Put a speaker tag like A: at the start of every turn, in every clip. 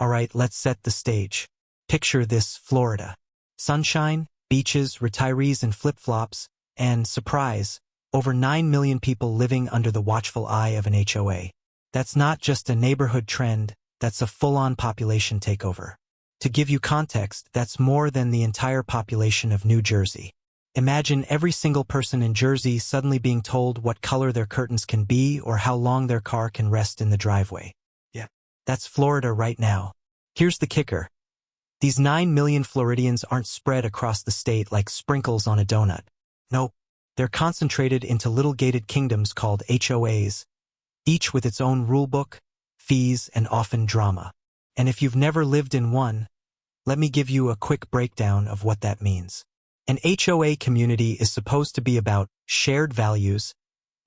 A: Alright, let's set the stage. Picture this: Florida. Sunshine, beaches, retirees in flip-flops, and, surprise, over 9 million people living under the watchful eye of an HOA. That's not just a neighborhood trend, that's a full-on population takeover. To give you context, that's more than the entire population of New Jersey. Imagine every single person in Jersey suddenly being told what color their curtains can be or how long their car can rest in the driveway. Yeah. That's Florida right now. Here's the kicker. These 9 million Floridians aren't spread across the state like sprinkles on a donut. Nope. They're concentrated into little gated kingdoms called HOAs, each with its own rulebook, fees, and often drama. And if you've never lived in one, let me give you a quick breakdown of what that means. An HOA community is supposed to be about shared values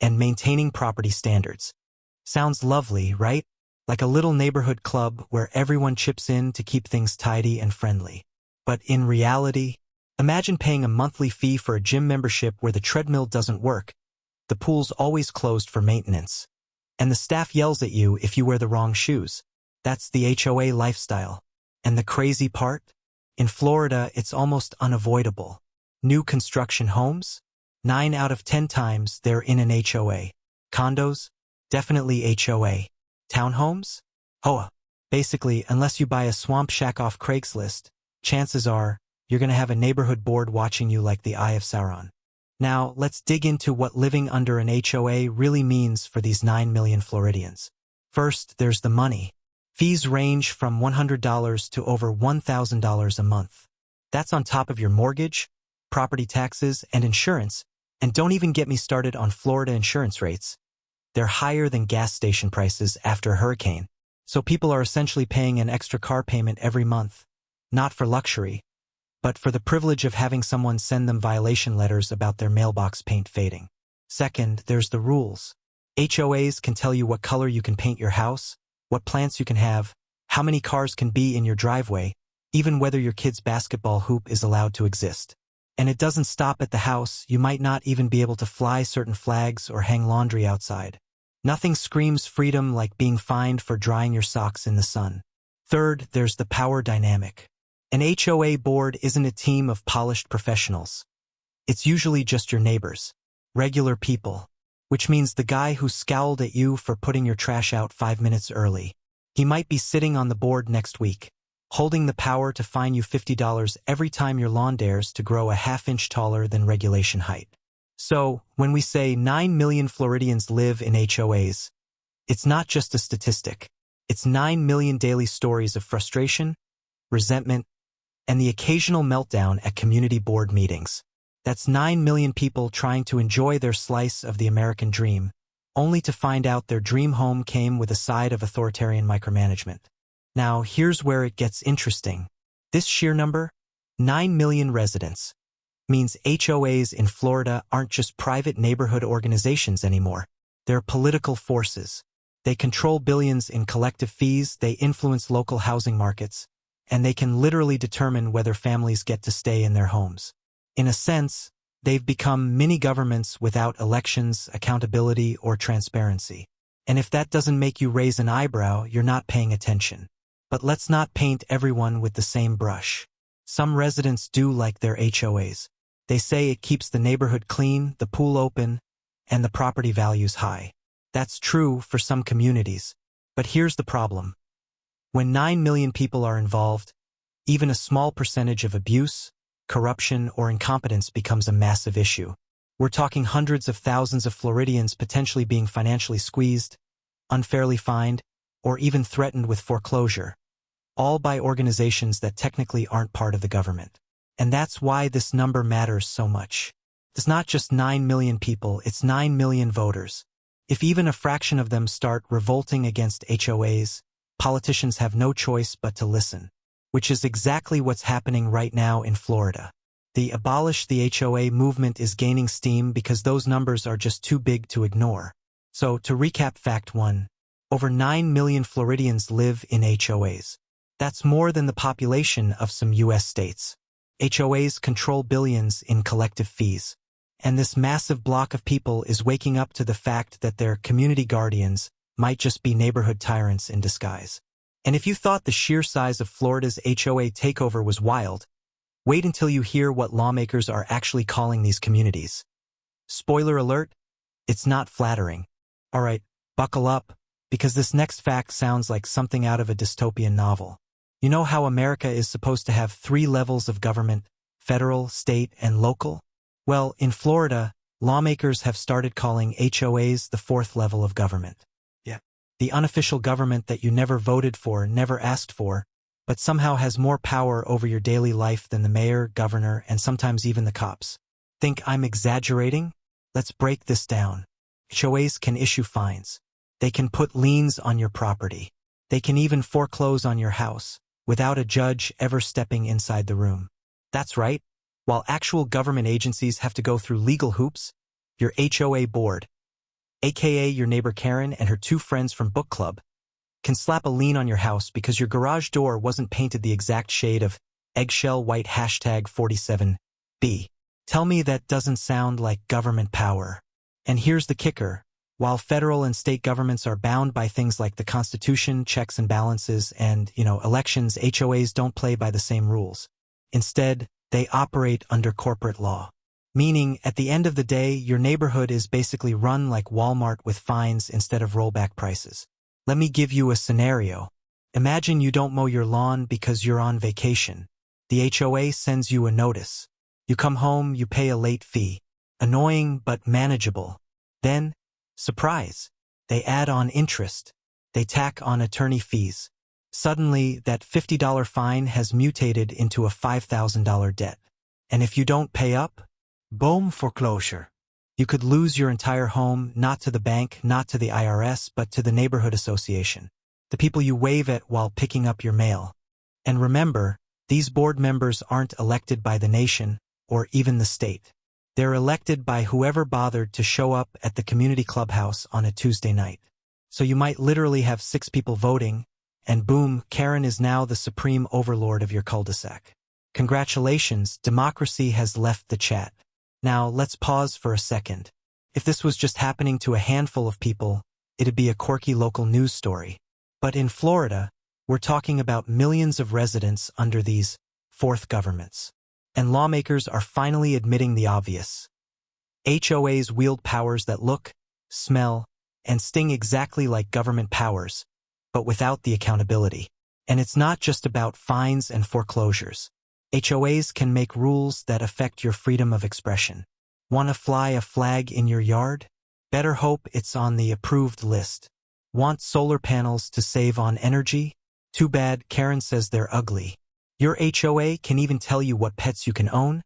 A: and maintaining property standards. Sounds lovely, right? Like a little neighborhood club where everyone chips in to keep things tidy and friendly. But in reality, imagine paying a monthly fee for a gym membership where the treadmill doesn't work, the pool's always closed for maintenance, and the staff yells at you if you wear the wrong shoes. That's the HOA lifestyle. And the crazy part? In Florida, it's almost unavoidable. New construction homes? 9 out of 10 times they're in an HOA. Condos? Definitely HOA. Townhomes? HOA. Basically, unless you buy a swamp shack off Craigslist, chances are you're going to have a neighborhood board watching you like the Eye of Sauron. Now, let's dig into what living under an HOA really means for these 9 million Floridians. First, there's the money. Fees range from $100 to over $1,000 a month. That's on top of your mortgage, property taxes, and insurance, and don't even get me started on Florida insurance rates. They're higher than gas station prices after a hurricane, so people are essentially paying an extra car payment every month, not for luxury, but for the privilege of having someone send them violation letters about their mailbox paint fading. Second, there's the rules. HOAs can tell you what color you can paint your house, what plants you can have, how many cars can be in your driveway, even whether your kid's basketball hoop is allowed to exist. And it doesn't stop at the house. You might not even be able to fly certain flags or hang laundry outside. Nothing screams freedom like being fined for drying your socks in the sun. Third, there's the power dynamic. An HOA board isn't a team of polished professionals. It's usually just your neighbors, regular people, which means the guy who scowled at you for putting your trash out 5 minutes early. He might be sitting on the board next week, holding the power to fine you $50 every time your lawn dares to grow a half-inch taller than regulation height. So, when we say 9 million Floridians live in HOAs, it's not just a statistic. It's 9 million daily stories of frustration, resentment, and the occasional meltdown at community board meetings. That's 9 million people trying to enjoy their slice of the American dream, only to find out their dream home came with a side of authoritarian micromanagement. Now, here's where it gets interesting. This sheer number, 9 million residents, means HOAs in Florida aren't just private neighborhood organizations anymore. They're political forces. They control billions in collective fees, they influence local housing markets, and they can literally determine whether families get to stay in their homes. In a sense, they've become mini-governments without elections, accountability, or transparency. And if that doesn't make you raise an eyebrow, you're not paying attention. But let's not paint everyone with the same brush. Some residents do like their HOAs. They say it keeps the neighborhood clean, the pool open, and the property values high. That's true for some communities. But here's the problem. When 9 million people are involved, even a small percentage of abuse, corruption, or incompetence becomes a massive issue. We're talking hundreds of thousands of Floridians potentially being financially squeezed, unfairly fined, or even threatened with foreclosure, all by organizations that technically aren't part of the government. And that's why this number matters so much. It's not just 9 million people, it's 9 million voters. If even a fraction of them start revolting against HOAs, politicians have no choice but to listen. Which is exactly what's happening right now in Florida. The Abolish the HOA movement is gaining steam because those numbers are just too big to ignore. So, to recap fact 1, over 9 million Floridians live in HOAs. That's more than the population of some U.S. states. HOAs control billions in collective fees. And this massive block of people is waking up to the fact that their community guardians might just be neighborhood tyrants in disguise. And if you thought the sheer size of Florida's HOA takeover was wild, wait until you hear what lawmakers are actually calling these communities. Spoiler alert, it's not flattering. Alright, buckle up, because this next fact sounds like something out of a dystopian novel. You know how America is supposed to have 3 levels of government, federal, state, and local? Well, in Florida, lawmakers have started calling HOAs the 4th level of government. Yeah. The unofficial government that you never voted for, never asked for, but somehow has more power over your daily life than the mayor, governor, and sometimes even the cops. Think I'm exaggerating? Let's break this down. HOAs can issue fines. They can put liens on your property. They can even foreclose on your house, without a judge ever stepping inside the room. That's right. While actual government agencies have to go through legal hoops, your HOA board, aka your neighbor Karen and her 2 friends from book club, can slap a lien on your house because your garage door wasn't painted the exact shade of eggshell white #47B. Tell me that doesn't sound like government power. And here's the kicker. While federal and state governments are bound by things like the Constitution, checks and balances, and, elections, HOAs don't play by the same rules. Instead, they operate under corporate law. Meaning, at the end of the day, your neighborhood is basically run like Walmart with fines instead of rollback prices. Let me give you a scenario. Imagine you don't mow your lawn because you're on vacation. The HOA sends you a notice. You come home, you pay a late fee. Annoying but manageable. Then, surprise, they add on interest. They tack on attorney fees. Suddenly, that $50 fine has mutated into a $5,000 debt. And if you don't pay up, boom, foreclosure. You could lose your entire home, not to the bank, not to the IRS, but to the neighborhood association. The people you wave at while picking up your mail. And remember, these board members aren't elected by the nation, or even the state. They're elected by whoever bothered to show up at the community clubhouse on a Tuesday night. So you might literally have 6 people voting, and boom, Karen is now the supreme overlord of your cul-de-sac. Congratulations, democracy has left the chat. Now, let's pause for a second. If this was just happening to a handful of people, it'd be a quirky local news story. But in Florida, we're talking about millions of residents under these 4th governments. And lawmakers are finally admitting the obvious. HOAs wield powers that look, smell, and sting exactly like government powers, but without the accountability. And it's not just about fines and foreclosures. HOAs can make rules that affect your freedom of expression. Want to fly a flag in your yard? Better hope it's on the approved list. Want solar panels to save on energy? Too bad, Karen says they're ugly. Your HOA can even tell you what pets you can own,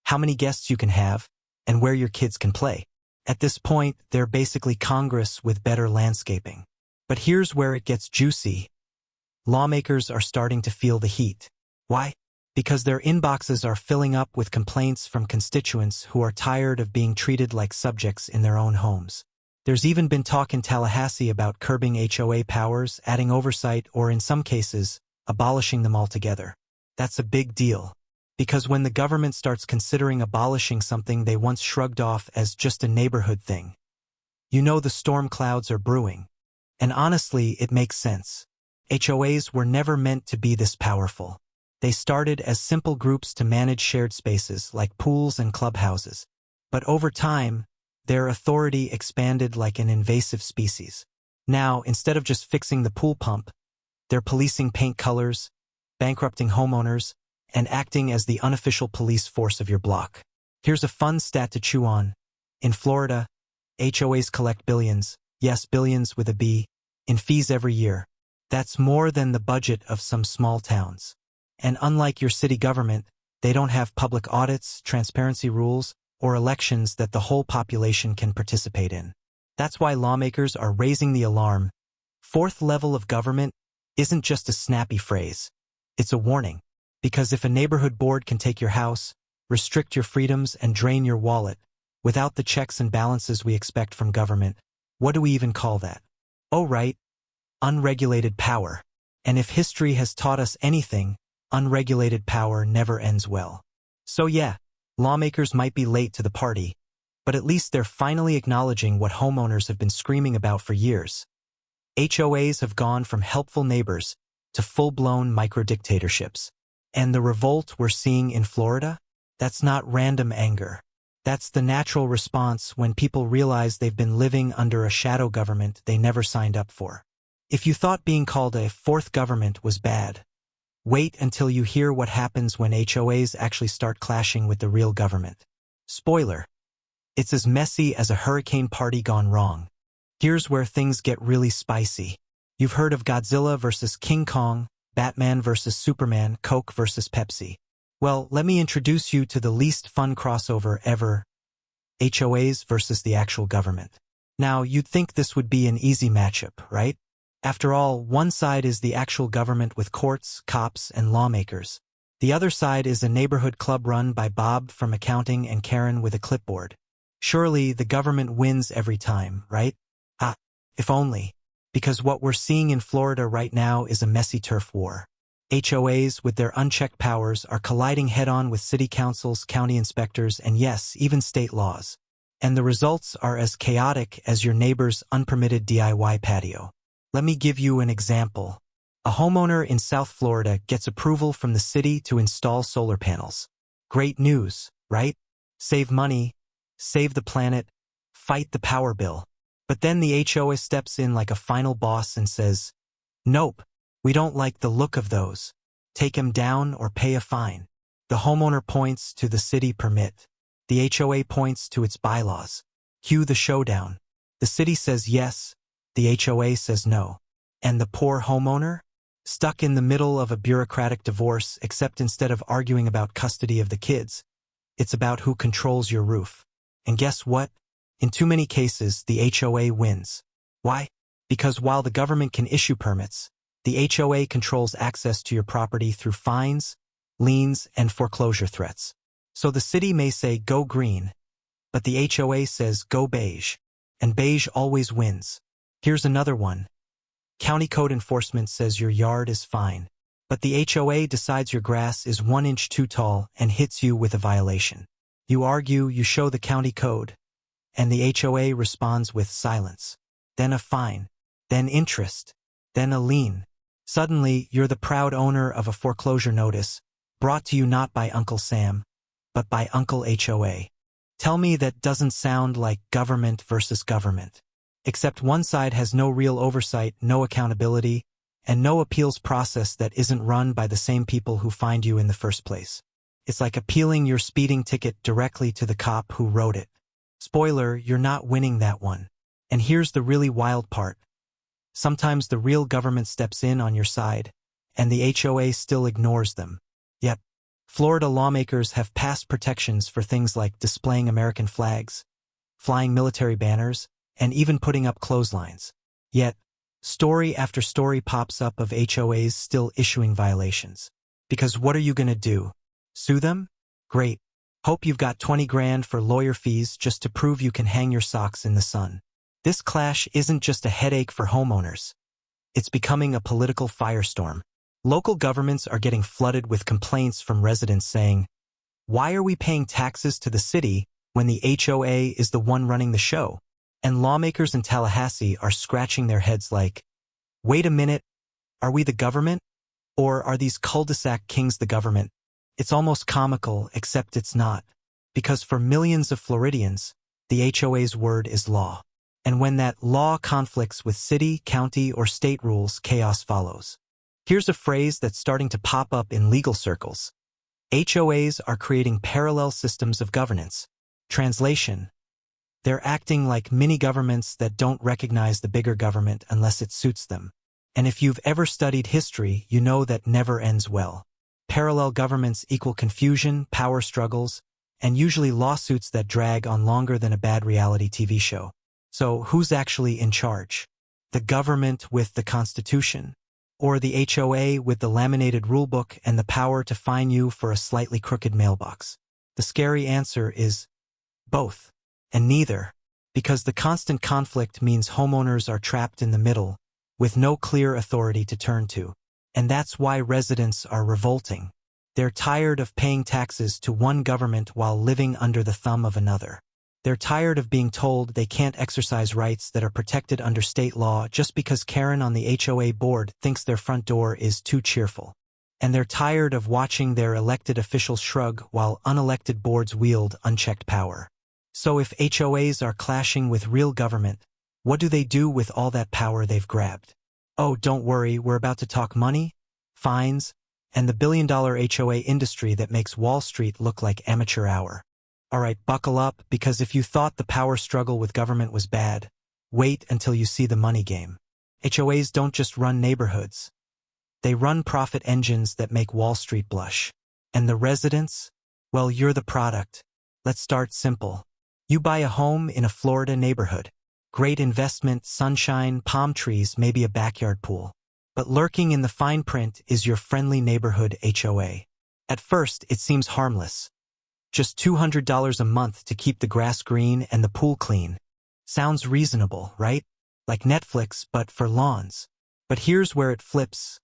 A: how many guests you can have, and where your kids can play. At this point, they're basically Congress with better landscaping. But here's where it gets juicy. Lawmakers are starting to feel the heat. Why? Because their inboxes are filling up with complaints from constituents who are tired of being treated like subjects in their own homes. There's even been talk in Tallahassee about curbing HOA powers, adding oversight, or in some cases, abolishing them altogether. That's a big deal. Because when the government starts considering abolishing something they once shrugged off as just a neighborhood thing, you know the storm clouds are brewing. And honestly, it makes sense. HOAs were never meant to be this powerful. They started as simple groups to manage shared spaces like pools and clubhouses. But over time, their authority expanded like an invasive species. Now, instead of just fixing the pool pump, they're policing paint colors, bankrupting homeowners, and acting as the unofficial police force of your block. Here's a fun stat to chew on. In Florida, HOAs collect billions, yes, billions with a B, in fees every year. That's more than the budget of some small towns. And unlike your city government, they don't have public audits, transparency rules, or elections that the whole population can participate in. That's why lawmakers are raising the alarm. 4th level of government isn't just a snappy phrase. It's a warning. Because if a neighborhood board can take your house, restrict your freedoms, and drain your wallet, without the checks and balances we expect from government, what do we even call that? Oh right, unregulated power. And if history has taught us anything, unregulated power never ends well. So yeah, lawmakers might be late to the party, but at least they're finally acknowledging what homeowners have been screaming about for years. HOAs have gone from helpful neighbors to full-blown micro-dictatorships. And the revolt we're seeing in Florida? That's not random anger. That's the natural response when people realize they've been living under a shadow government they never signed up for. If you thought being called a fourth government was bad, wait until you hear what happens when HOAs actually start clashing with the real government. Spoiler: it's as messy as a hurricane party gone wrong. Here's where things get really spicy. You've heard of Godzilla versus King Kong, Batman versus Superman, Coke versus Pepsi. Well, let me introduce you to the least fun crossover ever: HOAs versus the actual government. Now, you'd think this would be an easy matchup, right? After all, one side is the actual government with courts, cops, and lawmakers. The other side is a neighborhood club run by Bob from accounting and Karen with a clipboard. Surely the government wins every time, right? If only. Because what we're seeing in Florida right now is a messy turf war. HOAs, with their unchecked powers, are colliding head-on with city councils, county inspectors, and yes, even state laws. And the results are as chaotic as your neighbor's unpermitted DIY patio. Let me give you an example. A homeowner in South Florida gets approval from the city to install solar panels. Great news, right? Save money, save the planet, fight the power bill. But then the HOA steps in like a final boss and says, "Nope, we don't like the look of those. Take them down or pay a fine." The homeowner points to the city permit. The HOA points to its bylaws. Cue the showdown. The city says yes, the HOA says no. And the poor homeowner? Stuck in the middle of a bureaucratic divorce, except instead of arguing about custody of the kids, it's about who controls your roof. And guess what? In too many cases, the HOA wins. Why? Because while the government can issue permits, the HOA controls access to your property through fines, liens, and foreclosure threats. So the city may say go green, but the HOA says go beige. And beige always wins. Here's another one. County code enforcement says your yard is fine, but the HOA decides your grass is 1 inch too tall and hits you with a violation. You argue, you show the county code, and the HOA responds with silence, then a fine, then interest, then a lien. Suddenly, you're the proud owner of a foreclosure notice, brought to you not by Uncle Sam, but by Uncle HOA. Tell me that doesn't sound like government versus government. Except one side has no real oversight, no accountability, and no appeals process that isn't run by the same people who fined you in the first place. It's like appealing your speeding ticket directly to the cop who wrote it. Spoiler, you're not winning that one. And here's the really wild part. Sometimes the real government steps in on your side, and the HOA still ignores them. Yep. Florida lawmakers have passed protections for things like displaying American flags, flying military banners, and even putting up clotheslines. Yet, story after story pops up of HOAs still issuing violations. Because what are you gonna do? Sue them? Great. Hope you've got 20 grand for lawyer fees just to prove you can hang your socks in the sun. This clash isn't just a headache for homeowners. It's becoming a political firestorm. Local governments are getting flooded with complaints from residents saying, "Why are we paying taxes to the city when the HOA is the one running the show?" And lawmakers in Tallahassee are scratching their heads like, "Wait a minute, are we the government? Or are these cul-de-sac kings the government?" It's almost comical, except it's not. Because for millions of Floridians, the HOA's word is law. And when that law conflicts with city, county, or state rules, chaos follows. Here's a phrase that's starting to pop up in legal circles. HOAs are creating parallel systems of governance. Translation: they're acting like mini-governments that don't recognize the bigger government unless it suits them. And if you've ever studied history, you know that never ends well. Parallel governments equal confusion, power struggles, and usually lawsuits that drag on longer than a bad reality TV show. So who's actually in charge? The government with the Constitution? Or the HOA with the laminated rulebook and the power to fine you for a slightly crooked mailbox? The scary answer is both. And neither, because the constant conflict means homeowners are trapped in the middle, with no clear authority to turn to. And that's why residents are revolting. They're tired of paying taxes to one government while living under the thumb of another. They're tired of being told they can't exercise rights that are protected under state law just because Karen on the HOA board thinks their front door is too cheerful. And they're tired of watching their elected officials shrug while unelected boards wield unchecked power. So if HOAs are clashing with real government, what do they do with all that power they've grabbed? Oh, don't worry, we're about to talk money, fines, and the billion-dollar HOA industry that makes Wall Street look like amateur hour. Alright, buckle up, because if you thought the power struggle with government was bad, wait until you see the money game. HOAs don't just run neighborhoods. They run profit engines that make Wall Street blush. And the residents? Well, you're the product. Let's start simple. You buy a home in a Florida neighborhood. Great investment, sunshine, palm trees, maybe a backyard pool. But lurking in the fine print is your friendly neighborhood HOA. At first, it seems harmless. Just $200 a month to keep the grass green and the pool clean. Sounds reasonable, right? Like Netflix, but for lawns. But here's where it flips.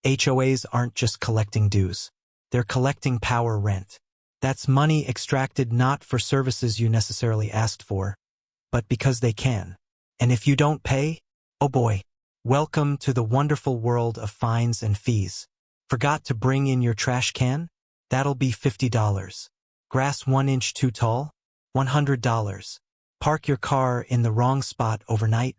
A: HOAs aren't just collecting dues. They're collecting power rent. That's money extracted not for services you necessarily asked for, but because they can. And if you don't pay, oh boy, welcome to the wonderful world of fines and fees. Forgot to bring in your trash can? That'll be $50. Grass 1 inch too tall? $100. Park your car in the wrong spot overnight?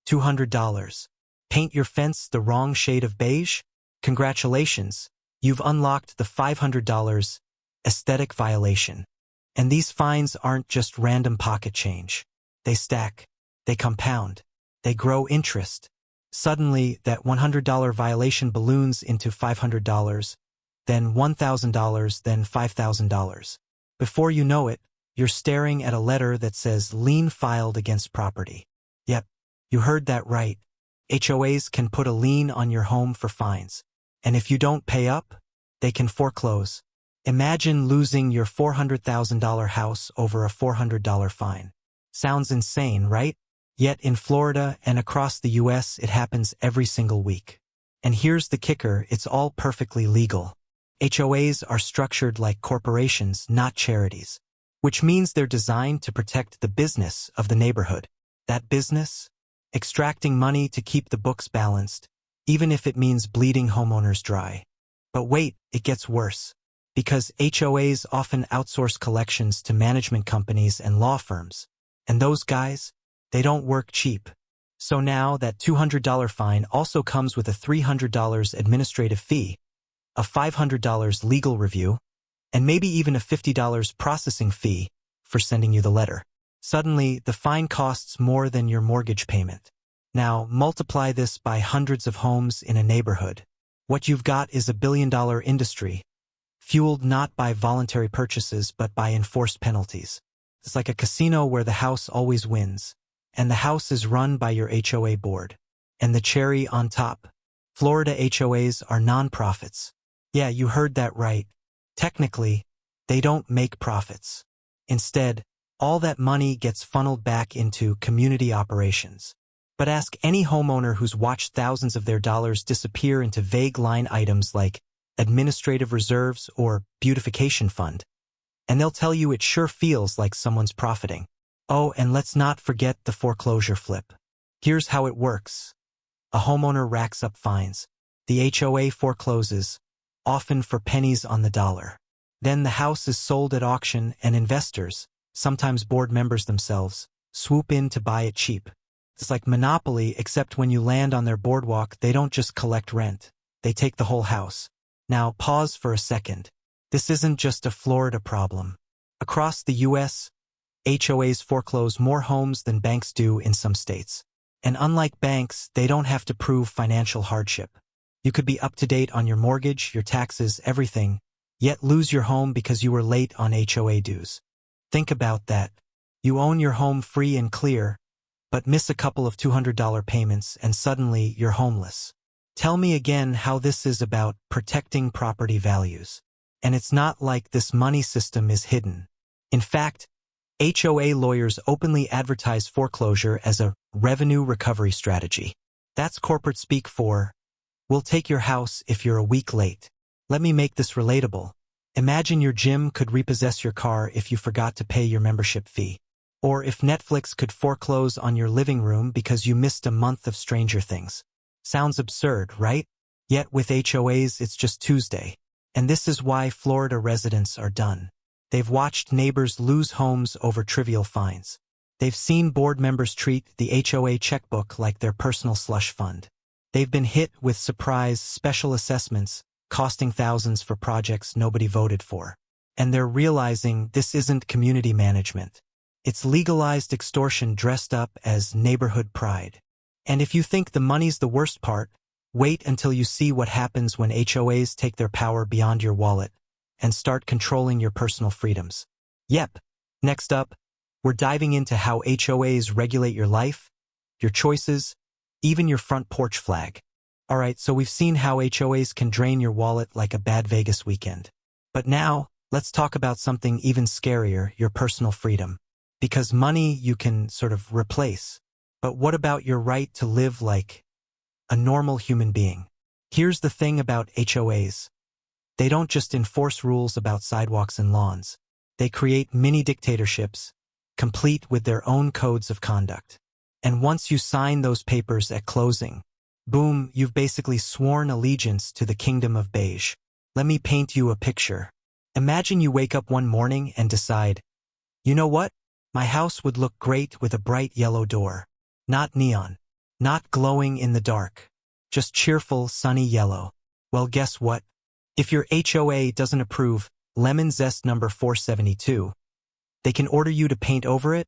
A: $200. Paint your fence the wrong shade of beige? Congratulations, you've unlocked the $500 aesthetic violation. And these fines aren't just random pocket change. They stack, they compound, they grow interest. Suddenly, that $100 violation balloons into $500, then $1,000, then $5,000. Before you know it, you're staring at a letter that says lien filed against property. Yep, you heard that right. HOAs can put a lien on your home for fines. And if you don't pay up, they can foreclose. Imagine losing your $400,000 house over a $400 fine. Sounds insane, right? Yet in Florida and across the US, it happens every single week. And here's the kicker, it's all perfectly legal. HOAs are structured like corporations, not charities, which means they're designed to protect the business of the neighborhood. That business? Extracting money to keep the books balanced, even if it means bleeding homeowners dry. But wait, it gets worse. Because HOAs often outsource collections to management companies and law firms. And those guys, they don't work cheap. So now that $200 fine also comes with a $300 administrative fee, a $500 legal review, and maybe even a $50 processing fee for sending you the letter. Suddenly, the fine costs more than your mortgage payment. Now, multiply this by hundreds of homes in a neighborhood. What you've got is a billion-dollar industry, fueled not by voluntary purchases but by enforced penalties. It's like a casino where the house always wins, and the house is run by your HOA board. And the cherry on top, Florida HOAs are nonprofits. Yeah, you heard that right. Technically, they don't make profits. Instead, all that money gets funneled back into community operations. But ask any homeowner who's watched thousands of their dollars disappear into vague line items like administrative reserves or beautification fund, and they'll tell you it sure feels like someone's profiting. Oh, and let's not forget the foreclosure flip. Here's how it works. A homeowner racks up fines. The HOA forecloses, often for pennies on the dollar. Then the house is sold at auction and investors, sometimes board members themselves, swoop in to buy it cheap. It's like Monopoly, except when you land on their boardwalk, they don't just collect rent. They take the whole house. Now, pause for a second. This isn't just a Florida problem. Across the US, HOAs foreclose more homes than banks do in some states. And unlike banks, they don't have to prove financial hardship. You could be up to date on your mortgage, your taxes, everything, yet lose your home because you were late on HOA dues. Think about that. You own your home free and clear, but miss a couple of $200 payments and suddenly you're homeless. Tell me again how this is about protecting property values. And it's not like this money system is hidden. In fact, HOA lawyers openly advertise foreclosure as a revenue recovery strategy. That's corporate speak for, we'll take your house if you're a week late. Let me make this relatable. Imagine your gym could repossess your car if you forgot to pay your membership fee. Or if Netflix could foreclose on your living room because you missed a month of Stranger Things. Sounds absurd, right? Yet with HOAs, it's just Tuesday. And this is why Florida residents are done. They've watched neighbors lose homes over trivial fines. They've seen board members treat the HOA checkbook like their personal slush fund. They've been hit with surprise special assessments, costing thousands for projects nobody voted for. And they're realizing this isn't community management. It's legalized extortion dressed up as neighborhood pride. And if you think the money's the worst part, wait until you see what happens when HOAs take their power beyond your wallet and start controlling your personal freedoms. Yep. Next up, we're diving into how HOAs regulate your life, your choices, even your front porch flag. Alright, so we've seen how HOAs can drain your wallet like a bad Vegas weekend. But now, let's talk about something even scarier, your personal freedom. Because money you can sort of replace. But what about your right to live like a normal human being? Here's the thing about HOAs. They don't just enforce rules about sidewalks and lawns. They create mini dictatorships, complete with their own codes of conduct. And once you sign those papers at closing, boom, you've basically sworn allegiance to the kingdom of beige. Let me paint you a picture. Imagine you wake up one morning and decide, you know what? My house would look great with a bright yellow door. Not neon. Not glowing in the dark. Just cheerful, sunny yellow. Well, guess what? If your HOA doesn't approve lemon zest number 472, they can order you to paint over it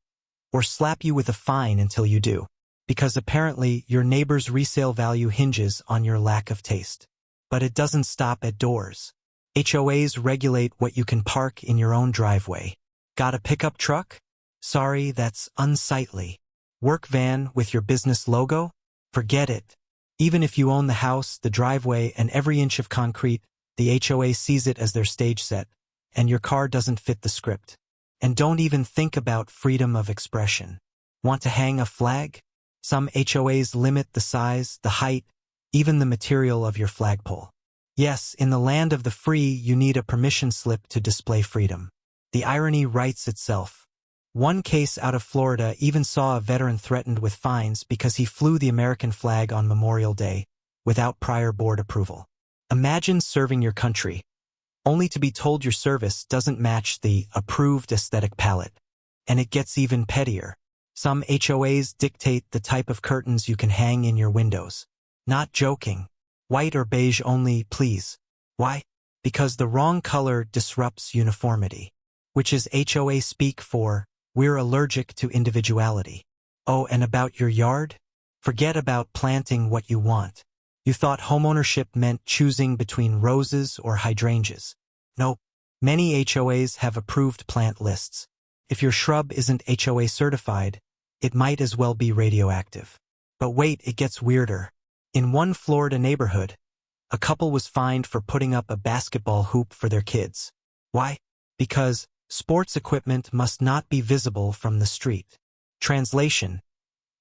A: or slap you with a fine until you do. Because apparently your neighbor's resale value hinges on your lack of taste. But it doesn't stop at doors. HOAs regulate what you can park in your own driveway. Got a pickup truck? Sorry, that's unsightly. Work van with your business logo? Forget it. Even if you own the house, the driveway, and every inch of concrete, the HOA sees it as their stage set, and your car doesn't fit the script. And don't even think about freedom of expression. Want to hang a flag? Some HOAs limit the size, the height, even the material of your flagpole. Yes, in the land of the free, you need a permission slip to display freedom. The irony writes itself. One case out of Florida even saw a veteran threatened with fines because he flew the American flag on Memorial Day without prior board approval. Imagine serving your country, only to be told your service doesn't match the approved aesthetic palette. And it gets even pettier. Some HOAs dictate the type of curtains you can hang in your windows. Not joking. White or beige only, please. Why? Because the wrong color disrupts uniformity, which is HOA speak for, we're allergic to individuality. Oh, and about your yard? Forget about planting what you want. You thought homeownership meant choosing between roses or hydrangeas. Nope. Many HOAs have approved plant lists. If your shrub isn't HOA certified, it might as well be radioactive. But wait, it gets weirder. In one Florida neighborhood, a couple was fined for putting up a basketball hoop for their kids. Why? Because sports equipment must not be visible from the street. Translation: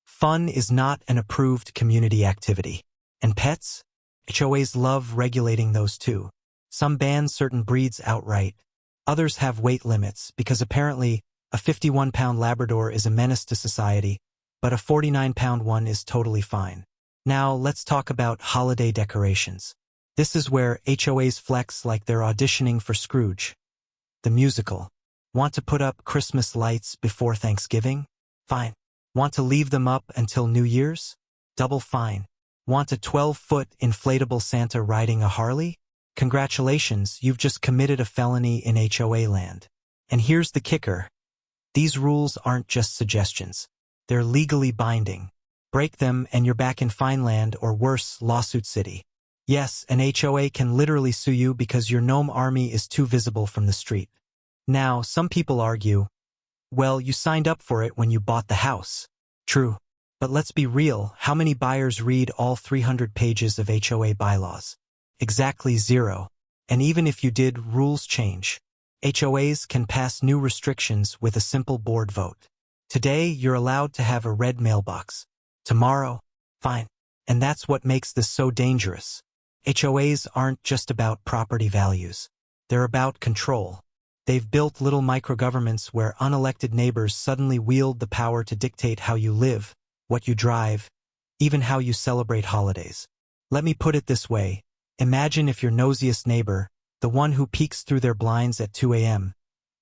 A: fun is not an approved community activity. And pets? HOAs love regulating those too. Some ban certain breeds outright. Others have weight limits because apparently a 51-pound Labrador is a menace to society, but a 49-pound one is totally fine. Now let's talk about holiday decorations. This is where HOAs flex like they're auditioning for Scrooge, the musical. Want to put up Christmas lights before Thanksgiving? Fine. Want to leave them up until New Year's? Double fine. Want a 12-foot inflatable Santa riding a Harley? Congratulations, you've just committed a felony in HOA land. And here's the kicker. These rules aren't just suggestions. They're legally binding. Break them and you're back in fine land or worse, lawsuit city. Yes, an HOA can literally sue you because your gnome army is too visible from the street. Now, some people argue, well, you signed up for it when you bought the house. True. But let's be real, how many buyers read all 300 pages of HOA bylaws? Exactly 0. And even if you did, rules change. HOAs can pass new restrictions with a simple board vote. Today, you're allowed to have a red mailbox. Tomorrow, fine. And that's what makes this so dangerous. HOAs aren't just about property values. They're about control. They've built little microgovernments where unelected neighbors suddenly wield the power to dictate how you live, what you drive, even how you celebrate holidays. Let me put it this way. Imagine if your nosiest neighbor, the one who peeks through their blinds at 2 a.m.,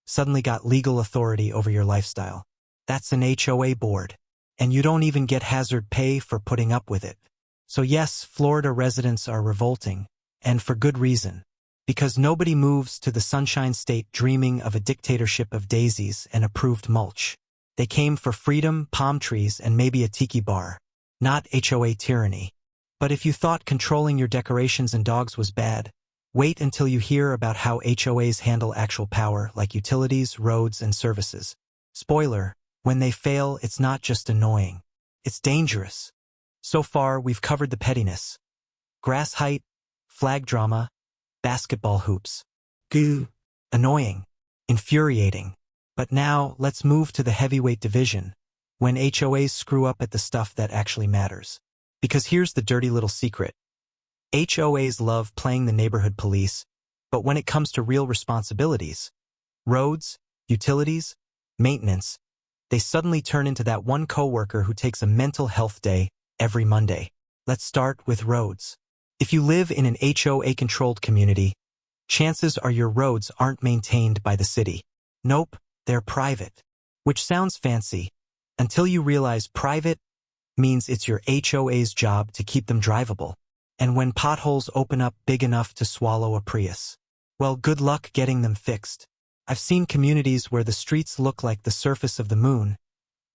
A: suddenly got legal authority over your lifestyle. That's an HOA board. And you don't even get hazard pay for putting up with it. So yes, Florida residents are revolting, and for good reason. Because nobody moves to the Sunshine State dreaming of a dictatorship of daisies and approved mulch. They came for freedom, palm trees, and maybe a tiki bar. Not HOA tyranny. But if you thought controlling your decorations and dogs was bad, wait until you hear about how HOAs handle actual power like utilities, roads, and services. Spoiler, when they fail, it's not just annoying. It's dangerous. So far, we've covered the pettiness. Grass height, flag drama, basketball hoops. Goo. Annoying. Infuriating. But now, let's move to the heavyweight division, when HOAs screw up at the stuff that actually matters. Because here's the dirty little secret. HOAs love playing the neighborhood police, but when it comes to real responsibilities, roads, utilities, maintenance, they suddenly turn into that one coworker who takes a mental health day every Monday. Let's start with roads. If you live in an HOA-controlled community, chances are your roads aren't maintained by the city. Nope, they're private. Which sounds fancy, until you realize private means it's your HOA's job to keep them drivable. And when potholes open up big enough to swallow a Prius, well, good luck getting them fixed. I've seen communities where the streets look like the surface of the moon,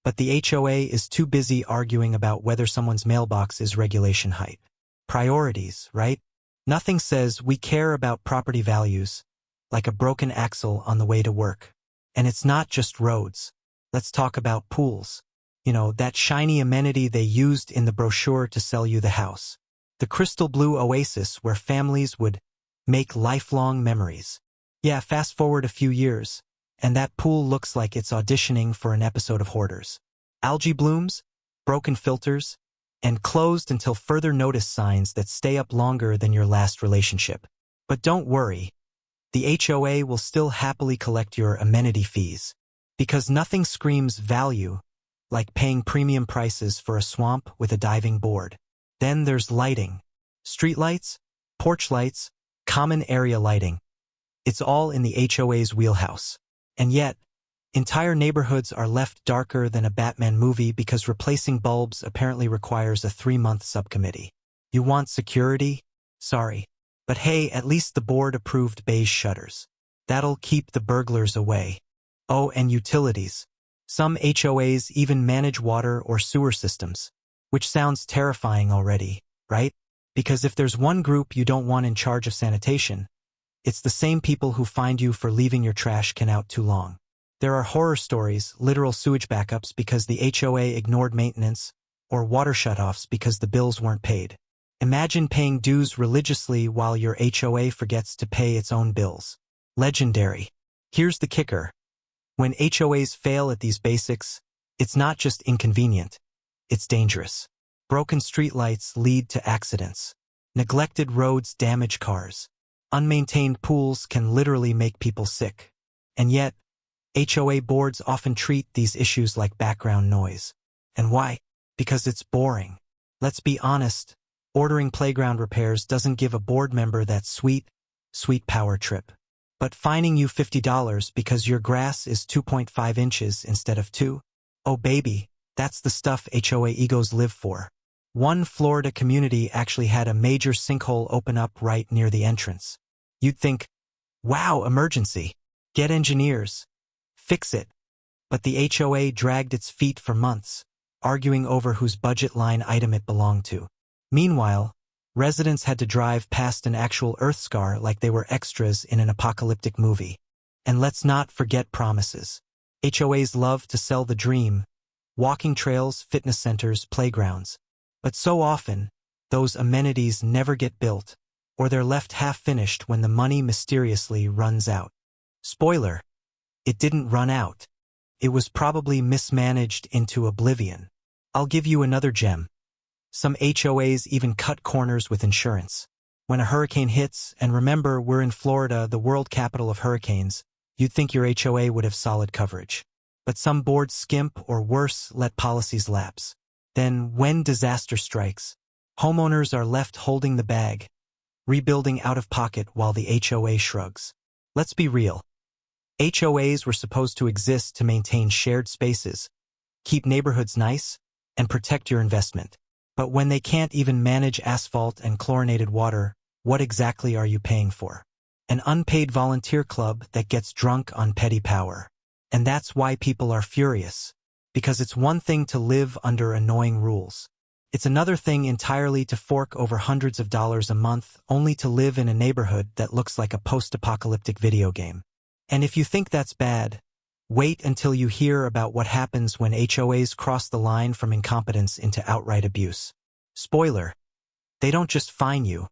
A: but the HOA is too busy arguing about whether someone's mailbox is regulation height. Priorities, right? Nothing says we care about property values like a broken axle on the way to work. And it's not just roads. Let's talk about pools. You know, that shiny amenity they used in the brochure to sell you the house. The crystal blue oasis where families would make lifelong memories. Yeah, fast forward a few years, and that pool looks like it's auditioning for an episode of Hoarders. Algae blooms, broken filters, and closed until further notice signs that stay up longer than your last relationship. But don't worry, the HOA will still happily collect your amenity fees, because nothing screams value like paying premium prices for a swamp with a diving board. Then there's lighting. Streetlights, porch lights, common area lighting. It's all in the HOA's wheelhouse. And yet, entire neighborhoods are left darker than a Batman movie because replacing bulbs apparently requires a 3-month subcommittee. You want security? Sorry. But hey, at least the board approved beige shutters. That'll keep the burglars away. Oh, and utilities. Some HOAs even manage water or sewer systems, which sounds terrifying already, right? Because if there's one group you don't want in charge of sanitation, it's the same people who find you for leaving your trash can out too long. There are horror stories, literal sewage backups because the HOA ignored maintenance, or water shutoffs because the bills weren't paid. Imagine paying dues religiously while your HOA forgets to pay its own bills. Legendary. Here's the kicker. When HOAs fail at these basics, it's not just inconvenient, it's dangerous. Broken streetlights lead to accidents. Neglected roads damage cars. Unmaintained pools can literally make people sick. And yet, HOA boards often treat these issues like background noise. And why? Because it's boring. Let's be honest, ordering playground repairs doesn't give a board member that sweet power trip. But fining you $50 because your grass is 2.5 inches instead of 2? Oh baby, that's the stuff HOA egos live for. One Florida community actually had a major sinkhole open up right near the entrance. You'd think, wow, emergency. Get engineers. Fix it. But the HOA dragged its feet for months, arguing over whose budget line item it belonged to. Meanwhile, residents had to drive past an actual earth scar like they were extras in an apocalyptic movie. And let's not forget promises. HOAs love to sell the dream. Walking trails, fitness centers, playgrounds. But so often, those amenities never get built, or they're left half-finished when the money mysteriously runs out. Spoiler, it didn't run out. It was probably mismanaged into oblivion. I'll give you another gem. Some HOAs even cut corners with insurance. When a hurricane hits, and remember we're in Florida, the world capital of hurricanes, you'd think your HOA would have solid coverage. But some boards skimp or worse, let policies lapse. Then, when disaster strikes, homeowners are left holding the bag, rebuilding out of pocket while the HOA shrugs. Let's be real. HOAs were supposed to exist to maintain shared spaces, keep neighborhoods nice, and protect your investment. But when they can't even manage asphalt and chlorinated water, what exactly are you paying for? An unpaid volunteer club that gets drunk on petty power. And that's why people are furious. Because it's one thing to live under annoying rules. It's another thing entirely to fork over hundreds of dollars a month only to live in a neighborhood that looks like a post-apocalyptic video game. And if you think that's bad, wait until you hear about what happens when HOAs cross the line from incompetence into outright abuse. Spoiler: they don't just fine you,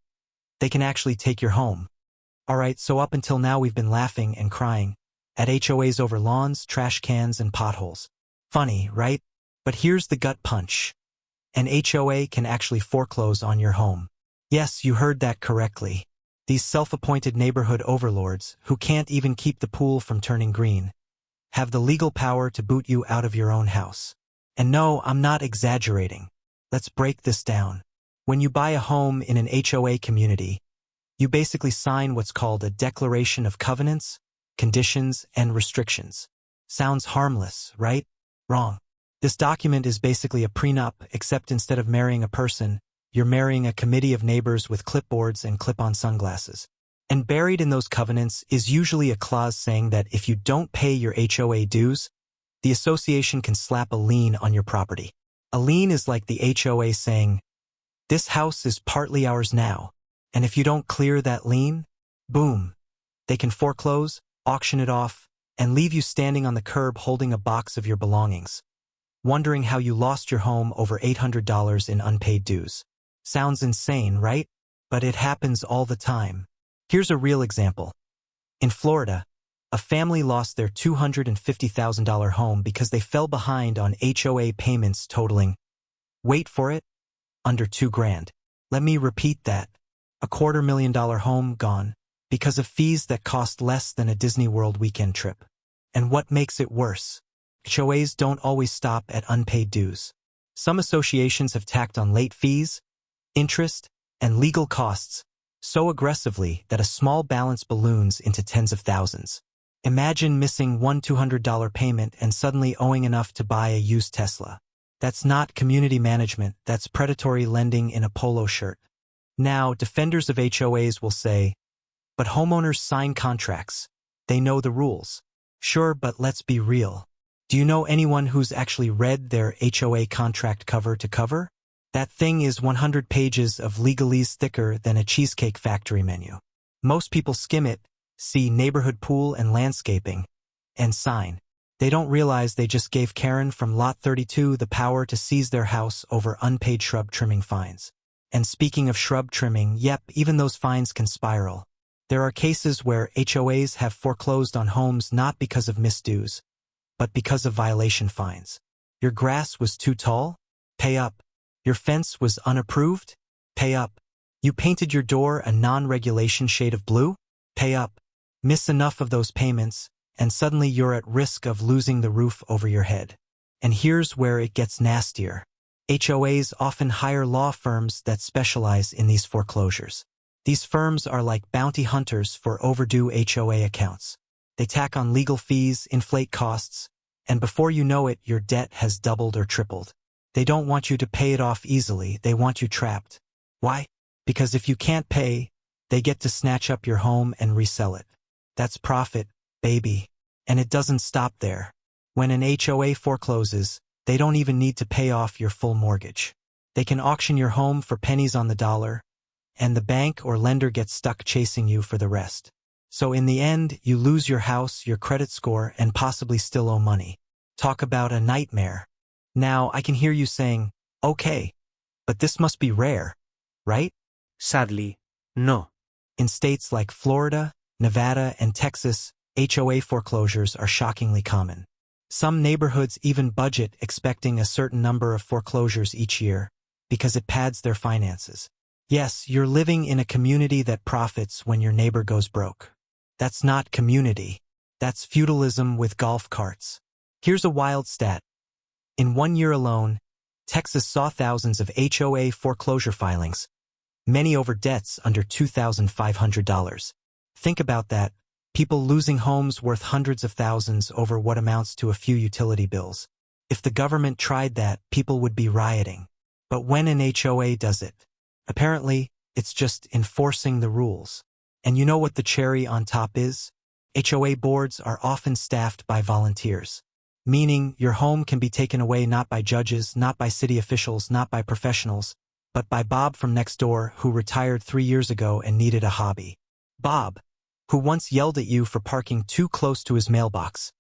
A: they can actually take your home. Alright, so up until now we've been laughing and crying at HOAs over lawns, trash cans, and potholes. Funny, right? But here's the gut punch. An HOA can actually foreclose on your home. Yes, you heard that correctly. These self-appointed neighborhood overlords, who can't even keep the pool from turning green, have the legal power to boot you out of your own house. And no, I'm not exaggerating. Let's break this down. When you buy a home in an HOA community, you basically sign what's called a Declaration of Covenants, Conditions, and Restrictions. Sounds harmless, right? Wrong. This document is basically a prenup, except instead of marrying a person, you're marrying a committee of neighbors with clipboards and clip-on sunglasses. And buried in those covenants is usually a clause saying that if you don't pay your HOA dues, the association can slap a lien on your property. A lien is like the HOA saying, "This house is partly ours now, and if you don't clear that lien, boom, they can foreclose, auction it off, and leave you standing on the curb holding a box of your belongings, wondering how you lost your home over $800 in unpaid dues." Sounds insane, right? But it happens all the time. Here's a real example. In Florida, a family lost their $250,000 home because they fell behind on HOA payments totaling, wait for it, under $2,000. Let me repeat that. A $250,000 home gone because of fees that cost less than a Disney World weekend trip. And what makes it worse? HOAs don't always stop at unpaid dues. Some associations have tacked on late fees, interest, and legal costs so aggressively that a small balance balloons into tens of thousands. Imagine missing one $200 payment and suddenly owing enough to buy a used Tesla. That's not community management, that's predatory lending in a polo shirt. Now, defenders of HOAs will say, but homeowners sign contracts. They know the rules. Sure, but let's be real. Do you know anyone who's actually read their HOA contract cover to cover? That thing is 100 pages of legalese thicker than a Cheesecake Factory menu. Most people skim it, see neighborhood pool and landscaping, and sign. They don't realize they just gave Karen from Lot 32 the power to seize their house over unpaid shrub trimming fines. And speaking of shrub trimming, yep, even those fines can spiral. There are cases where HOAs have foreclosed on homes not because of misdues, but because of violation fines. Your grass was too tall? Pay up. Your fence was unapproved? Pay up. You painted your door a non-regulation shade of blue? Pay up. Miss enough of those payments, and suddenly you're at risk of losing the roof over your head. And here's where it gets nastier. HOAs often hire law firms that specialize in these foreclosures. These firms are like bounty hunters for overdue HOA accounts. They tack on legal fees, inflate costs, and before you know it, your debt has doubled or tripled. They don't want you to pay it off easily, they want you trapped. Why? Because if you can't pay, they get to snatch up your home and resell it. That's profit, baby. And it doesn't stop there. When an HOA forecloses, they don't even need to pay off your full mortgage. They can auction your home for pennies on the dollar, and the bank or lender gets stuck chasing you for the rest. So in the end, you lose your house, your credit score, and possibly still owe money. Talk about a nightmare. Now, I can hear you saying, okay, but this must be rare, right?
B: Sadly, no.
A: In states like Florida, Nevada, and Texas, HOA foreclosures are shockingly common. Some neighborhoods even budget expecting a certain number of foreclosures each year because it pads their finances. Yes, you're living in a community that profits when your neighbor goes broke. That's not community. That's feudalism with golf carts. Here's a wild stat. In 1 year alone, Texas saw thousands of HOA foreclosure filings, many over debts under $2,500. Think about that. People losing homes worth hundreds of thousands over what amounts to a few utility bills. If the government tried that, people would be rioting. But when an HOA does it, apparently, it's just enforcing the rules. And you know what the cherry on top is? HOA boards are often staffed by volunteers. Meaning, your home can be taken away not by judges, not by city officials, not by professionals, but by Bob from next door who retired 3 years ago and needed a hobby. Bob, who once yelled at you for parking too close to his mailbox,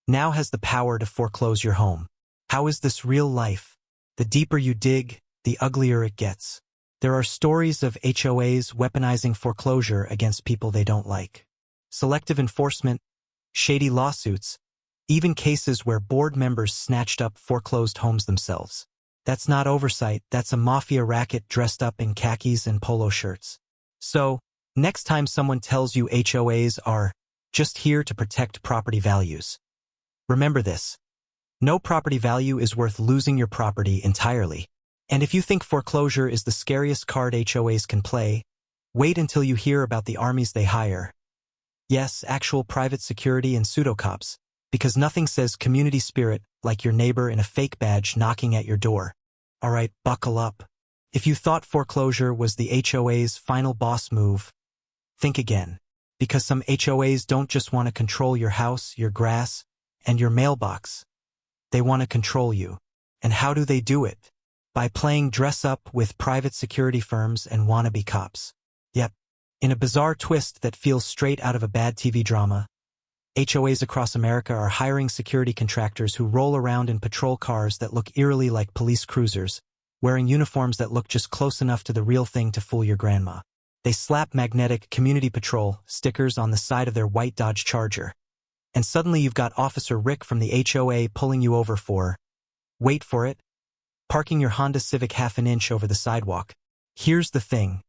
A: now has the power to foreclose your home. How is this real life? The deeper you dig, the uglier it gets. There are stories of HOAs weaponizing foreclosure against people they don't like. Selective enforcement, shady lawsuits, even cases where board members snatched up foreclosed homes themselves. That's not oversight, that's a mafia racket dressed up in khakis and polo shirts. So, next time someone tells you HOAs are just here to protect property values, remember this. No property value is worth losing your property entirely. And if you think foreclosure is the scariest card HOAs can play, wait until you hear about the armies they hire. Yes, actual private security and pseudo-cops, because nothing says community spirit like your neighbor in a fake badge knocking at your door. Alright, buckle up. If you thought foreclosure was the HOA's final boss move, think again. Because some HOAs don't just want to control your house, your grass, and your mailbox. They want to control you. And how do they do it? By playing dress-up with private security firms and wannabe cops. Yep. In a bizarre twist that feels straight out of a bad TV drama, HOAs across America are hiring security contractors who roll around in patrol cars that look eerily like police cruisers, wearing uniforms that look just close enough to the real thing to fool your grandma. They slap magnetic community patrol stickers on the side of their white Dodge Charger. And suddenly you've got Officer Rick from the HOA pulling you over for, wait for it, parking your Honda Civic half an inch over the sidewalk. Here's the thing.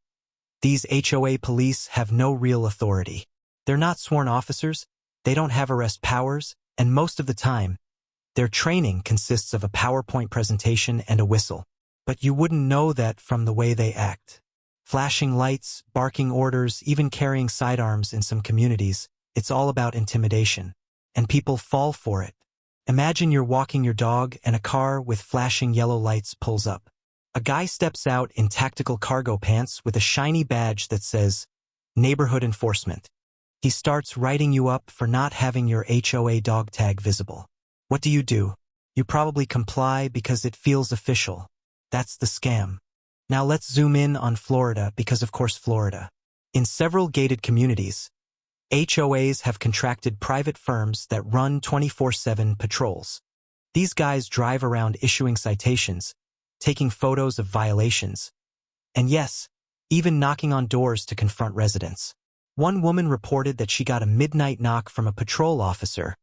A: These HOA police have no real authority. They're not sworn officers, they don't have arrest powers, and most of the time, their training consists of a PowerPoint presentation and a whistle. But you wouldn't know that from the way they act. Flashing lights, barking orders, even carrying sidearms in some communities, it's all about intimidation. And people fall for it. Imagine you're walking your dog and a car with flashing yellow lights pulls up. A guy steps out in tactical cargo pants with a shiny badge that says, Neighborhood Enforcement. He starts writing you up for not having your HOA dog tag visible. What do? You probably comply because it feels official. That's the scam. Now let's zoom in on Florida because of course Florida. In several gated communities, HOAs have contracted private firms that run 24/7 patrols. These guys drive around issuing citations, taking photos of violations, and yes, even knocking on doors to confront residents. One woman reported that she got a midnight knock from a patrol officer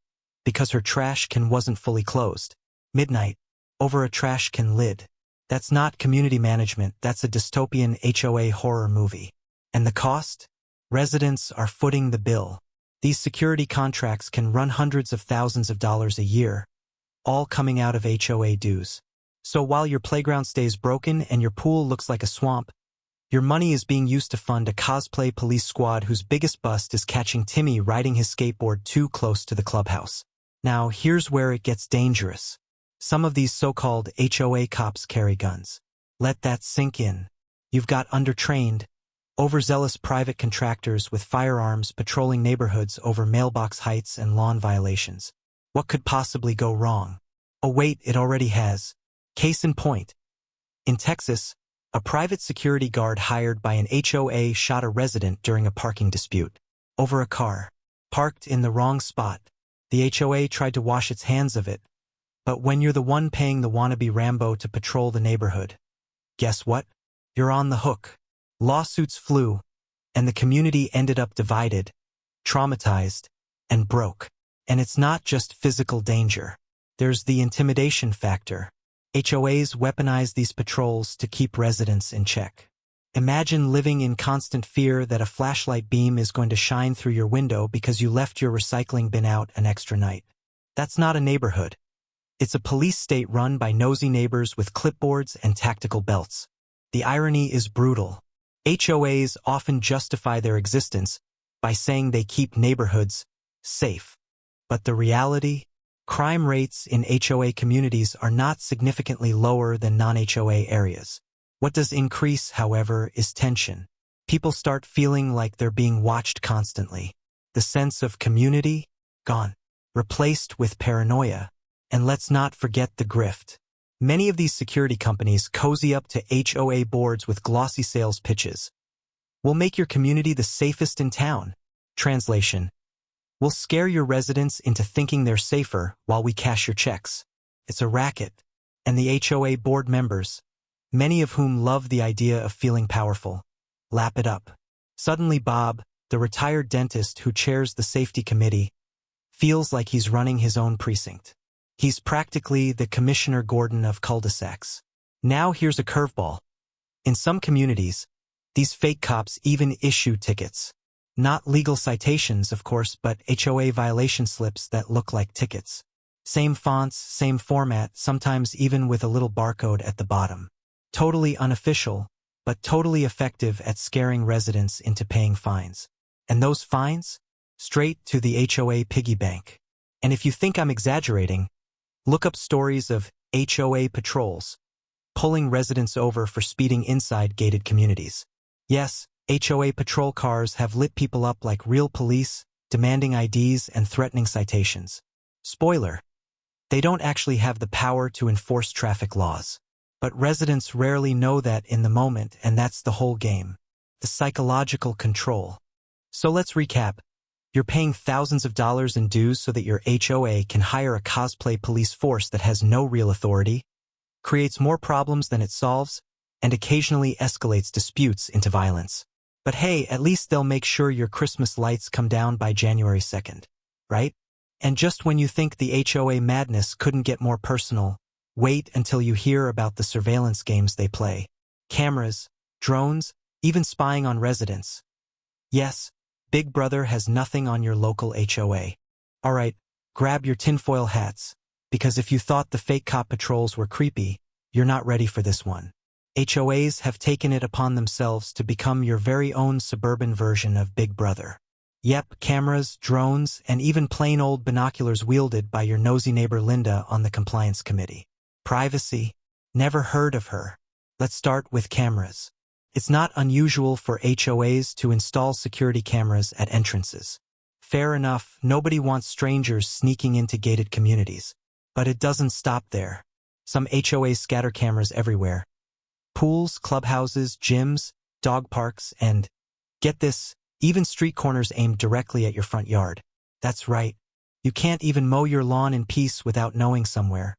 A: because her trash can wasn't fully closed. Midnight, over a trash can lid. That's not community management, that's a dystopian HOA horror movie. And the cost? Residents are footing the bill. These security contracts can run hundreds of thousands of dollars a year, all coming out of HOA dues. So while your playground stays broken and your pool looks like a swamp, your money is being used to fund a cosplay police squad whose biggest bust is catching Timmy riding his skateboard too close to the clubhouse. Now, here's where it gets dangerous. Some of these so-called HOA cops carry guns. Let that sink in. You've got undertrained, overzealous private contractors with firearms patrolling neighborhoods over mailbox heights and lawn violations. What could possibly go wrong? Oh wait, it already has. Case in point. In Texas, a private security guard hired by an HOA shot a resident during a parking dispute. Over a car. Parked in the wrong spot. The HOA tried to wash its hands of it. But when you're the one paying the wannabe Rambo to patrol the neighborhood, guess what? You're on the hook. Lawsuits flew, and the community ended up divided, traumatized, and broke. And it's not just physical danger. There's the intimidation factor. HOAs weaponize these patrols to keep residents in check. Imagine living in constant fear that a flashlight beam is going to shine through your window because you left your recycling bin out an extra night. That's not a neighborhood. It's a police state run by nosy neighbors with clipboards and tactical belts. The irony is brutal. HOAs often justify their existence by saying they keep neighborhoods safe. But the reality? Crime rates in HOA communities are not significantly lower than non-HOA areas. What does increase, however, is tension. People start feeling like they're being watched constantly. The sense of community? Gone. Replaced with paranoia. And let's not forget the grift. Many of these security companies cozy up to HOA boards with glossy sales pitches. We'll make your community the safest in town. Translation. We'll scare your residents into thinking they're safer while we cash your checks. It's a racket. And the HOA board members, many of whom love the idea of feeling powerful, lap it up. Suddenly Bob, the retired dentist who chairs the safety committee, feels like he's running his own precinct. He's practically the Commissioner Gordon of cul-de-sacs. Now here's a curveball. In some communities, these fake cops even issue tickets. Not legal citations, of course, but HOA violation slips that look like tickets. Same fonts, same format, sometimes even with a little barcode at the bottom. Totally unofficial, but totally effective at scaring residents into paying fines. And those fines? Straight to the HOA piggy bank. And if you think I'm exaggerating, look up stories of HOA patrols pulling residents over for speeding inside gated communities. Yes, HOA patrol cars have lit people up like real police, demanding IDs and threatening citations. Spoiler: they don't actually have the power to enforce traffic laws. But residents rarely know that in the moment, and that's the whole game. The psychological control. So let's recap. You're paying thousands of dollars in dues so that your HOA can hire a cosplay police force that has no real authority, creates more problems than it solves, and occasionally escalates disputes into violence. But hey, at least they'll make sure your Christmas lights come down by January 2nd, right? And just when you think the HOA madness couldn't get more personal, wait until you hear about the surveillance games they play. Cameras, drones, even spying on residents. Yes, Big Brother has nothing on your local HOA. Alright, grab your tinfoil hats, because if you thought the fake cop patrols were creepy, you're not ready for this one. HOAs have taken it upon themselves to become your very own suburban version of Big Brother. Yep, cameras, drones, and even plain old binoculars wielded by your nosy neighbor Linda on the compliance committee. Privacy? Never heard of her. Let's start with cameras. It's not unusual for HOAs to install security cameras at entrances. Fair enough, nobody wants strangers sneaking into gated communities. But it doesn't stop there. Some HOAs scatter cameras everywhere. Pools, clubhouses, gyms, dog parks, and, get this, even street corners aimed directly at your front yard. That's right. You can't even mow your lawn in peace without knowing somewhere.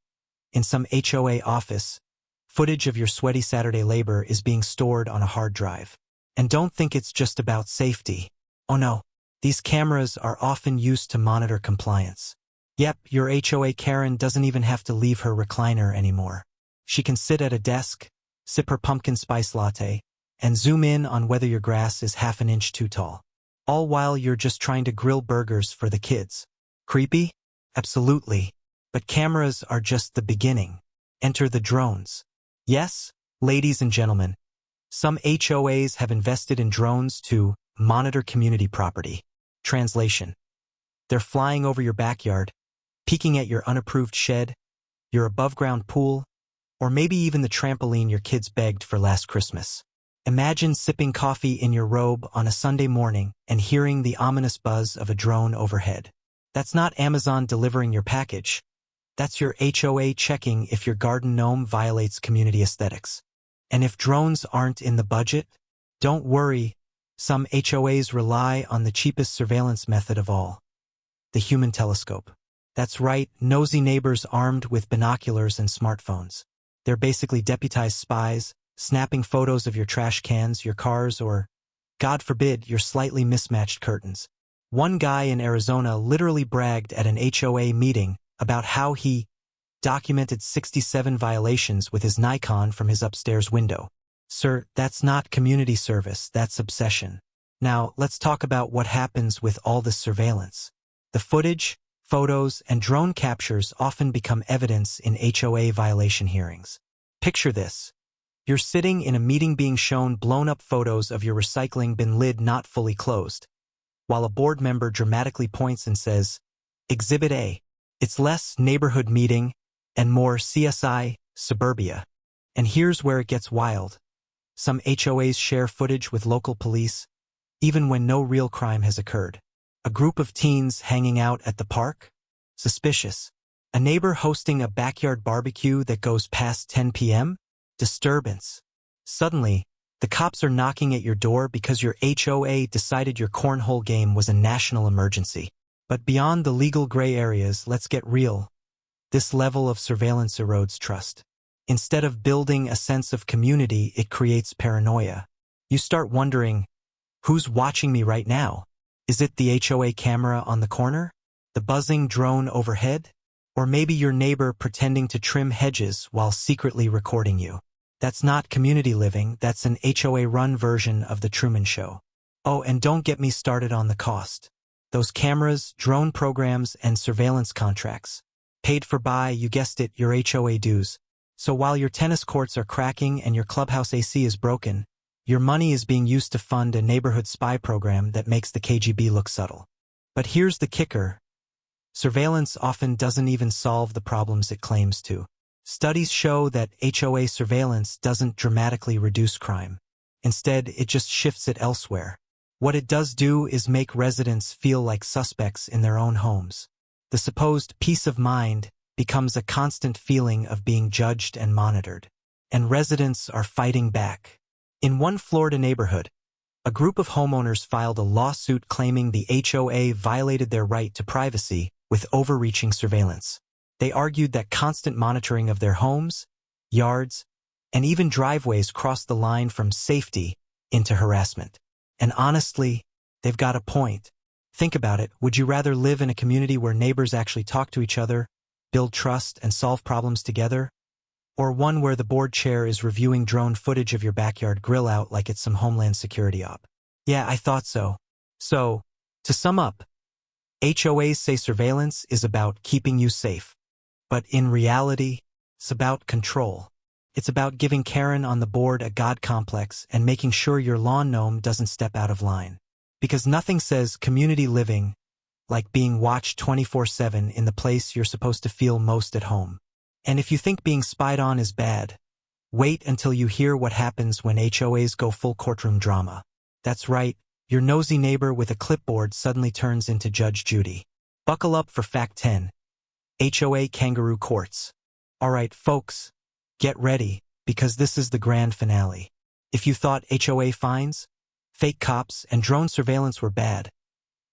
A: In some HOA office, footage of your sweaty Saturday labor is being stored on a hard drive. And don't think it's just about safety. Oh no, these cameras are often used to monitor compliance. Yep, your HOA Karen doesn't even have to leave her recliner anymore. She can sit at a desk, sip her pumpkin spice latte, and zoom in on whether your grass is half an inch too tall. All while you're just trying to grill burgers for the kids. Creepy? Absolutely. But cameras are just the beginning. Enter the drones. Yes, ladies and gentlemen, some HOAs have invested in drones to monitor community property. Translation: they're flying over your backyard, peeking at your unapproved shed, your above-ground pool, or maybe even the trampoline your kids begged for last Christmas. Imagine sipping coffee in your robe on a Sunday morning and hearing the ominous buzz of a drone overhead. That's not Amazon delivering your package. That's your HOA checking if your garden gnome violates community aesthetics. And if drones aren't in the budget, don't worry, some HOAs rely on the cheapest surveillance method of all: the human telescope. That's right, nosy neighbors armed with binoculars and smartphones. They're basically deputized spies, snapping photos of your trash cans, your cars, or, God forbid, your slightly mismatched curtains. One guy in Arizona literally bragged at an HOA meeting about how he documented 67 violations with his Nikon from his upstairs window. Sir, that's not community service, that's obsession. Now, let's talk about what happens with all this surveillance. The footage, photos, and drone captures often become evidence in HOA violation hearings. Picture this. You're sitting in a meeting being shown blown-up photos of your recycling bin lid not fully closed, while a board member dramatically points and says, Exhibit A. It's less neighborhood meeting and more CSI, suburbia. And here's where it gets wild. Some HOAs share footage with local police, even when no real crime has occurred. A group of teens hanging out at the park? Suspicious. A neighbor hosting a backyard barbecue that goes past 10 p.m.? Disturbance. Suddenly, the cops are knocking at your door because your HOA decided your cornhole game was a national emergency. But beyond the legal gray areas, let's get real. This level of surveillance erodes trust. Instead of building a sense of community, it creates paranoia. You start wondering, who's watching me right now? Is it the HOA camera on the corner? The buzzing drone overhead? Or maybe your neighbor pretending to trim hedges while secretly recording you? That's not community living, that's an HOA-run version of The Truman Show. Oh, and don't get me started on the cost. Those cameras, drone programs, and surveillance contracts. Paid for by, you guessed it, your HOA dues. So while your tennis courts are cracking and your clubhouse AC is broken, your money is being used to fund a neighborhood spy program that makes the KGB look subtle. But here's the kicker. Surveillance often doesn't even solve the problems it claims to. Studies show that HOA surveillance doesn't dramatically reduce crime. Instead, it just shifts it elsewhere. What it does do is make residents feel like suspects in their own homes. The supposed peace of mind becomes a constant feeling of being judged and monitored. And residents are fighting back. In one Florida neighborhood, a group of homeowners filed a lawsuit claiming the HOA violated their right to privacy with overreaching surveillance. They argued that constant monitoring of their homes, yards, and even driveways crossed the line from safety into harassment. And honestly, they've got a point. Think about it. Would you rather live in a community where neighbors actually talk to each other, build trust, and solve problems together? Or one where the board chair is reviewing drone footage of your backyard grill out like it's some Homeland Security op? Yeah, I thought so. So, to sum up, HOAs say surveillance is about keeping you safe. But in reality, it's about control. It's about giving Karen on the board a god complex and making sure your lawn gnome doesn't step out of line. Because nothing says community living like being watched 24/7 in the place you're supposed to feel most at home. And if you think being spied on is bad, wait until you hear what happens when HOAs go full courtroom drama. That's right, your nosy neighbor with a clipboard suddenly turns into Judge Judy. Buckle up for Fact 10. HOA Kangaroo Courts. Alright, folks, get ready, because this is the grand finale. If you thought HOA fines, fake cops, and drone surveillance were bad,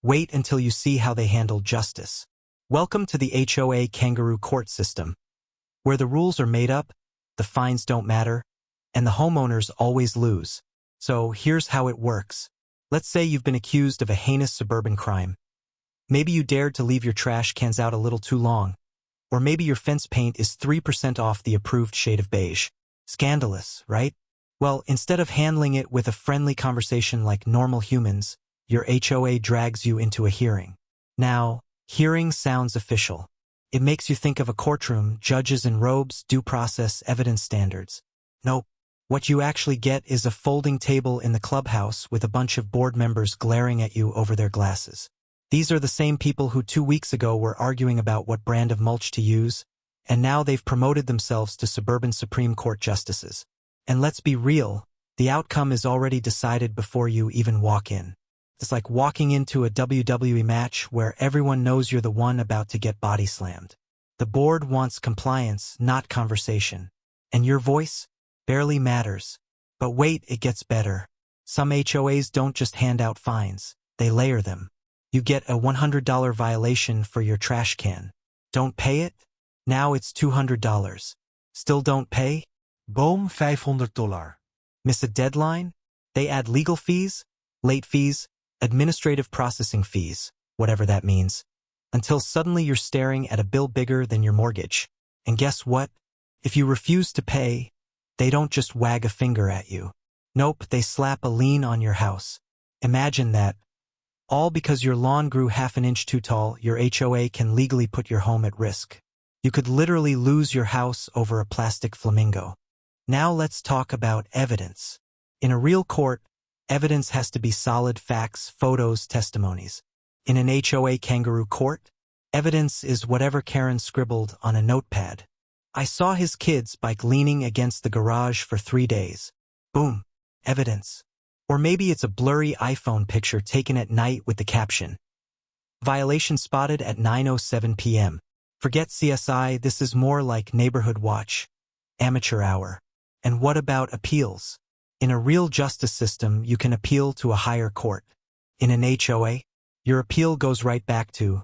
A: wait until you see how they handle justice. Welcome to the HOA Kangaroo Court system, where the rules are made up, the fines don't matter, and the homeowners always lose. So here's how it works. Let's say you've been accused of a heinous suburban crime. Maybe you dared to leave your trash cans out a little too long. Or maybe your fence paint is 3% off the approved shade of beige. Scandalous, right? Well, instead of handling it with a friendly conversation like normal humans, your HOA drags you into a hearing. Now, hearing sounds official. It makes you think of a courtroom, judges in robes, due process, evidence standards. Nope. What you actually get is a folding table in the clubhouse with a bunch of board members glaring at you over their glasses. These are the same people who 2 weeks ago were arguing about what brand of mulch to use, and now they've promoted themselves to suburban Supreme Court justices. And let's be real, the outcome is already decided before you even walk in. It's like walking into a WWE match where everyone knows you're the one about to get body slammed. The board wants compliance, not conversation. And your voice barely matters. But wait, it gets better. Some HOAs don't just hand out fines, they layer them. You get a $100 violation for your trash can. Don't pay it? Now it's $200. Still don't pay?
B: Boom, $500.
A: Miss a deadline? They add legal fees, late fees, administrative processing fees, whatever that means, until suddenly you're staring at a bill bigger than your mortgage. And guess what? If you refuse to pay, They don't just wag a finger at you. Nope, they slap a lien on your house. Imagine that. All because your lawn grew half an inch too tall, your HOA can legally put your home at risk. You could literally lose your house over a plastic flamingo. Now let's talk about evidence. In a real court, evidence has to be solid facts, photos, testimonies. In an HOA kangaroo court, evidence is whatever Karen scribbled on a notepad. I saw his kid's bike leaning against the garage for 3 days. Boom. Evidence. Or maybe it's a blurry iPhone picture taken at night with the caption, "Violation spotted at 9:07 p.m. Forget CSI, this is more like neighborhood watch. Amateur hour. And what about appeals? In a real justice system, you can appeal to a higher court. In an HOA, your appeal goes right back to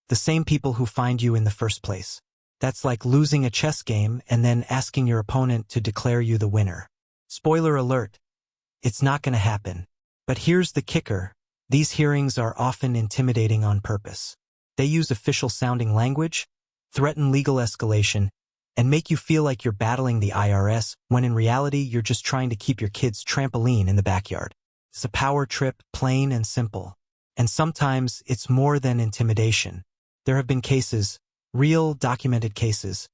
A: the same people who fined you in the first place. That's like losing a chess game and then asking your opponent to declare you the winner. Spoiler alert. It's not going to happen. But here's the kicker. These hearings are often intimidating on purpose. They use official-sounding language, threaten legal escalation, and make you feel like you're battling the IRS when in reality you're just trying to keep your kid's trampoline in the backyard. It's a power trip, plain and simple. And sometimes it's more than intimidation. There have been cases, real documented cases,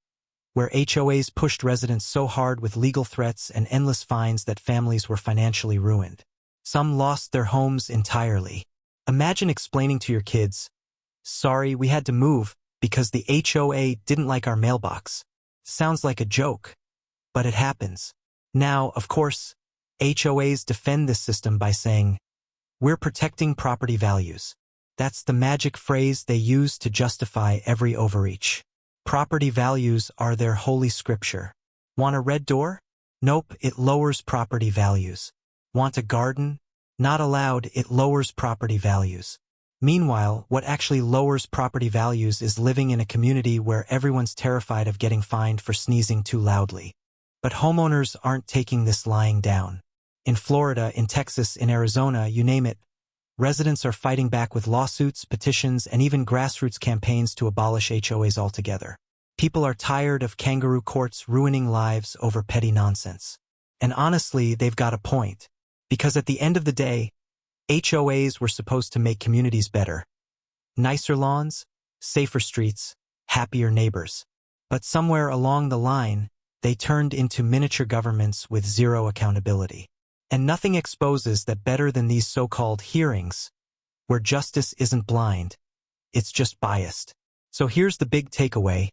A: where HOAs pushed residents so hard with legal threats and endless fines that families were financially ruined. Some lost their homes entirely. Imagine explaining to your kids, "Sorry, we had to move because the HOA didn't like our mailbox." Sounds like a joke, but it happens. Now, of course, HOAs defend this system by saying, "We're protecting property values." That's the magic phrase they use to justify every overreach. Property values are their holy scripture. Want a red door? Nope, it lowers property values. Want a garden? Not allowed, it lowers property values. Meanwhile, what actually lowers property values is living in a community where everyone's terrified of getting fined for sneezing too loudly. But homeowners aren't taking this lying down. In Florida, in Texas, in Arizona, you name it, residents are fighting back with lawsuits, petitions, and even grassroots campaigns to abolish HOAs altogether. People are tired of kangaroo courts ruining lives over petty nonsense. And honestly, they've got a point. Because at the end of the day, HOAs were supposed to make communities better. Nicer lawns, safer streets, happier neighbors. But somewhere along the line, they turned into miniature governments with zero accountability. And nothing exposes that better than these so-called hearings, where justice isn't blind, it's just biased. So here's the big takeaway.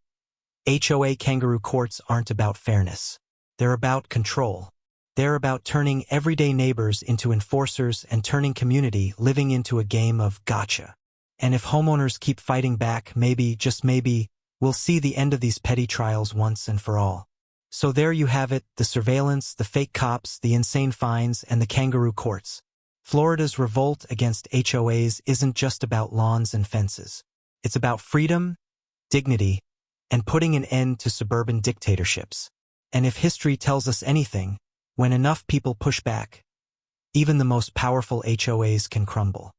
A: HOA kangaroo courts aren't about fairness. They're about control. They're about turning everyday neighbors into enforcers and turning community living into a game of gotcha. And if homeowners keep fighting back, maybe, just maybe, we'll see the end of these petty trials once and for all. So there you have it, the surveillance, the fake cops, the insane fines, and the kangaroo courts. Florida's revolt against HOAs isn't just about lawns and fences. It's about freedom, dignity, and putting an end to suburban dictatorships. And if history tells us anything, when enough people push back, even the most powerful HOAs can crumble.